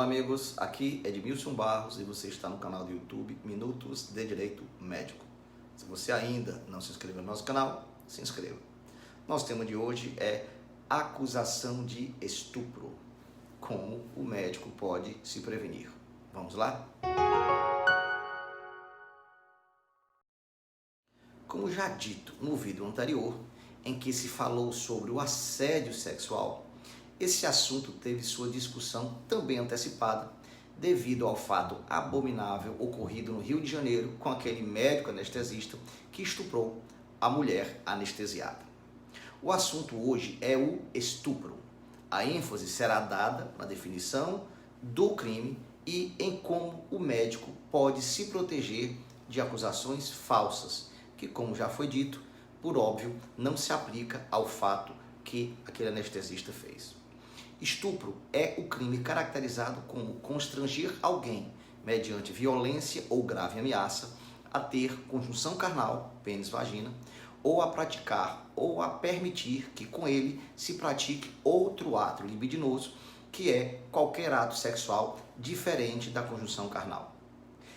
amigos, aqui é Edmilson Barros e você está no canal do YouTube Minutos de Direito Médico. Se você ainda não se inscreveu no nosso canal, se inscreva. Nosso tema de hoje é acusação de estupro. Como o médico pode se prevenir? Vamos lá? Como já dito no vídeo anterior, em que se falou sobre o assédio sexual, esse assunto teve sua discussão também antecipada devido ao fato abominável ocorrido no Rio de Janeiro com aquele médico anestesista que estuprou a mulher anestesiada. O assunto hoje é o estupro. A ênfase será dada na definição do crime e em como o médico pode se proteger de acusações falsas, que, como já foi dito, por óbvio, não se aplica ao fato que aquele anestesista fez. Estupro é o crime caracterizado como constranger alguém, mediante violência ou grave ameaça, a ter conjunção carnal, pênis-vagina, ou a praticar ou a permitir que com ele se pratique outro ato libidinoso, que é qualquer ato sexual diferente da conjunção carnal.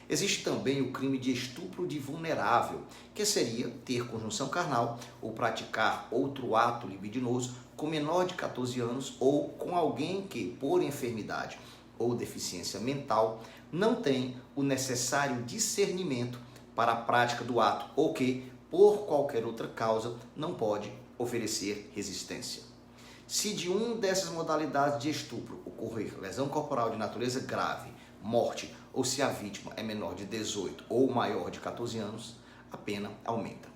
Existe também o crime de estupro de vulnerável, que seria ter conjunção carnal ou praticar outro ato libidinoso com menor de 14 anos ou com alguém que, por enfermidade ou deficiência mental, não tem o necessário discernimento para a prática do ato ou que, por qualquer outra causa, não pode oferecer resistência. Se de uma dessas modalidades de estupro ocorrer lesão corporal de natureza grave, morte, ou se a vítima é menor de 18 ou maior de 14 anos, a pena aumenta.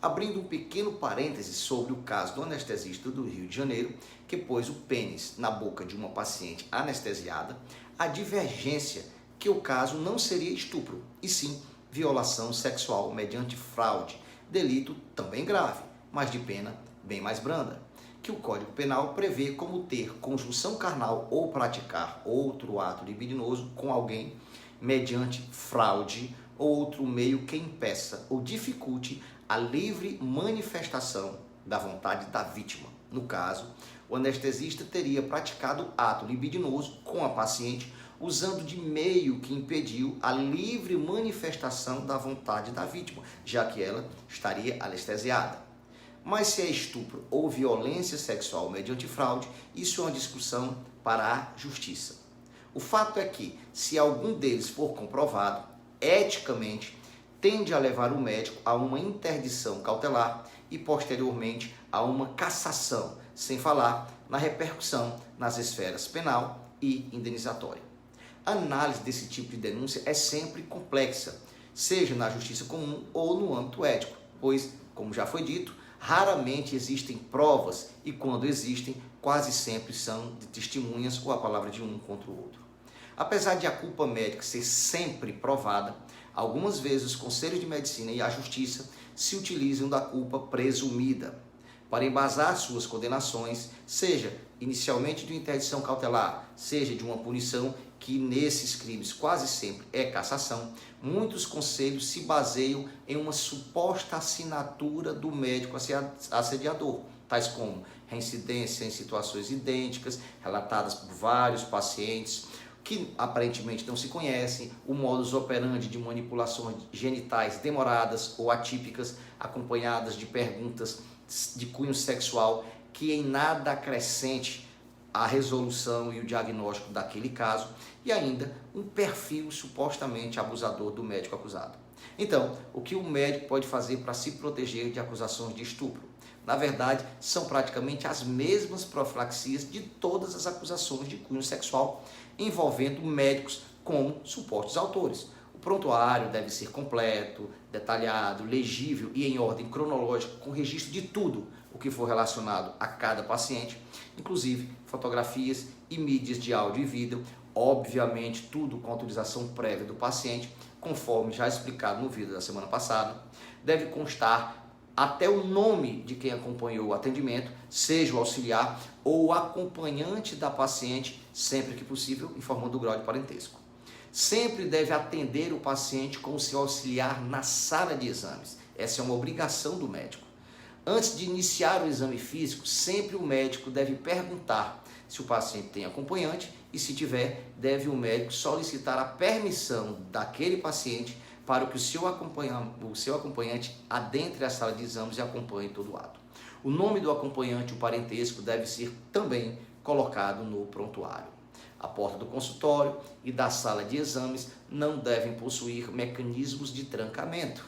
Abrindo um pequeno parêntese sobre o caso do anestesista do Rio de Janeiro, que pôs o pênis na boca de uma paciente anestesiada, há divergência que o caso não seria estupro, e sim violação sexual mediante fraude, delito também grave, mas de pena bem mais branda, que o Código Penal prevê como ter conjunção carnal ou praticar outro ato libidinoso com alguém mediante fraude ou outro meio que impeça ou dificulte a livre manifestação da vontade da vítima. No caso, o anestesista teria praticado ato libidinoso com a paciente usando de meio que impediu a livre manifestação da vontade da vítima, já que ela estaria anestesiada. Mas se é estupro ou violência sexual mediante fraude, isso é uma discussão para a justiça. O fato é que, se algum deles for comprovado, eticamente, tende a levar o médico a uma interdição cautelar e, posteriormente, a uma cassação, sem falar na repercussão nas esferas penal e indenizatória. A análise desse tipo de denúncia é sempre complexa, seja na justiça comum ou no âmbito ético, pois, como já foi dito, raramente existem provas e, quando existem, quase sempre são de testemunhas ou a palavra de um contra o outro. Apesar de a culpa médica ser sempre provada, algumas vezes os conselhos de medicina e a justiça se utilizam da culpa presumida para embasar suas condenações, seja inicialmente de uma interdição cautelar, seja de uma punição que nesses crimes quase sempre é cassação. Muitos conselhos se baseiam em uma suposta assinatura do médico assediador, tais como reincidência em situações idênticas, relatadas por vários pacientes, que aparentemente não se conhecem, o modus operandi de manipulações genitais demoradas ou atípicas, acompanhadas de perguntas de cunho sexual que em nada acrescente a resolução e o diagnóstico daquele caso, e ainda um perfil supostamente abusador do médico acusado. Então, o que o médico pode fazer para se proteger de acusações de estupro? Na verdade, são praticamente as mesmas profilaxias de todas as acusações de cunho sexual envolvendo médicos como supostos autores. O prontuário deve ser completo, detalhado, legível e em ordem cronológica, com registro de tudo o que for relacionado a cada paciente, inclusive fotografias e mídias de áudio e vídeo, obviamente tudo com autorização prévia do paciente, conforme já explicado no vídeo da semana passada. Deve constar até o nome de quem acompanhou o atendimento, seja o auxiliar ou o acompanhante da paciente, sempre que possível, informando o grau de parentesco. Sempre deve atender o paciente com o seu auxiliar na sala de exames. Essa é uma obrigação do médico. Antes de iniciar o exame físico, sempre o médico deve perguntar se o paciente tem acompanhante e e, se tiver, deve o médico solicitar a permissão daquele paciente para que o seu acompanhante adentre a sala de exames e acompanhe todo o ato. O nome do acompanhante, o parentesco, deve ser também colocado no prontuário. A porta do consultório e da sala de exames não devem possuir mecanismos de trancamento.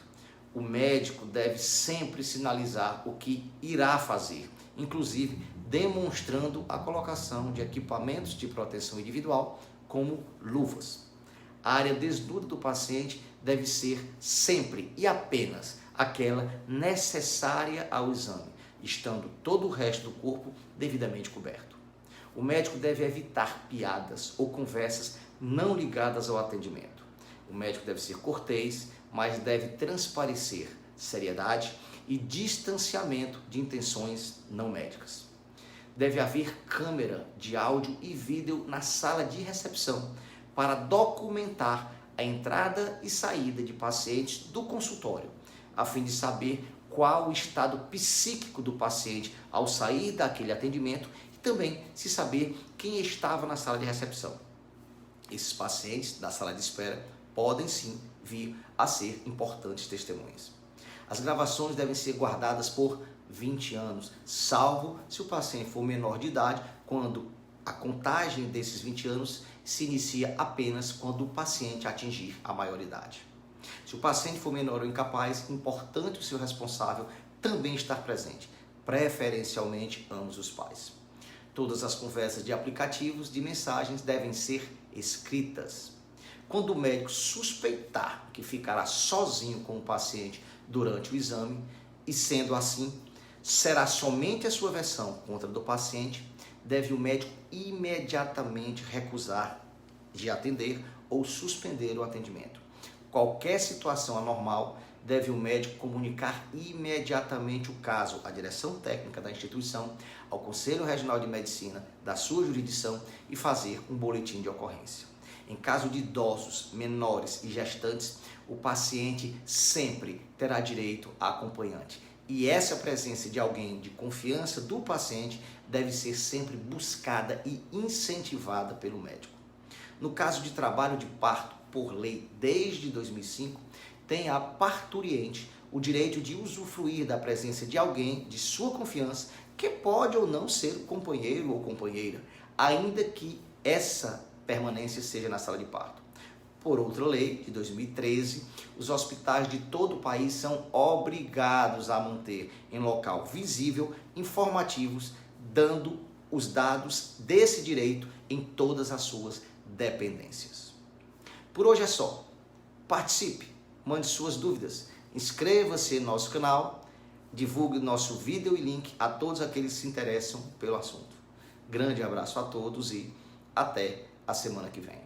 O médico deve sempre sinalizar o que irá fazer, inclusive demonstrando a colocação de equipamentos de proteção individual, como luvas. A área desnuda do paciente deve ser sempre e apenas aquela necessária ao exame, estando todo o resto do corpo devidamente coberto. O médico deve evitar piadas ou conversas não ligadas ao atendimento. O médico deve ser cortês, mas deve transparecer seriedade e distanciamento de intenções não médicas. Deve haver câmera de áudio e vídeo na sala de recepção para documentar a entrada e saída de pacientes do consultório, a fim de saber qual o estado psíquico do paciente ao sair daquele atendimento e também se saber quem estava na sala de recepção. Esses pacientes da sala de espera podem sim vir a ser importantes testemunhas. As gravações devem ser guardadas por 20 anos, salvo se o paciente for menor de idade, quando a contagem desses 20 anos se inicia apenas quando o paciente atingir a maioridade. Se o paciente for menor ou incapaz, é importante o seu responsável também estar presente, preferencialmente ambos os pais. Todas as conversas de aplicativos de mensagens devem ser escritas. Quando o médico suspeitar que ficará sozinho com o paciente durante o exame, e sendo assim, será somente a sua versão contra a do paciente, deve o médico imediatamente recusar de atender ou suspender o atendimento. Qualquer situação anormal, deve o médico comunicar imediatamente o caso à direção técnica da instituição, ao Conselho Regional de Medicina da sua jurisdição e fazer um boletim de ocorrência. Em caso de idosos, menores e gestantes, o paciente sempre terá direito a acompanhante. E essa presença de alguém de confiança do paciente deve ser sempre buscada e incentivada pelo médico. No caso de trabalho de parto, por lei, desde 2005, tem a parturiente o direito de usufruir da presença de alguém de sua confiança, que pode ou não ser o companheiro ou companheira, ainda que essa permanência seja na sala de parto. Por outra lei, de 2013, os hospitais de todo o país são obrigados a manter em local visível informativos, dando os dados desse direito em todas as suas dependências. Por hoje é só. Participe, mande suas dúvidas, inscreva-se em nosso canal, divulgue nosso vídeo e link a todos aqueles que se interessam pelo assunto. Grande abraço a todos e até a semana que vem.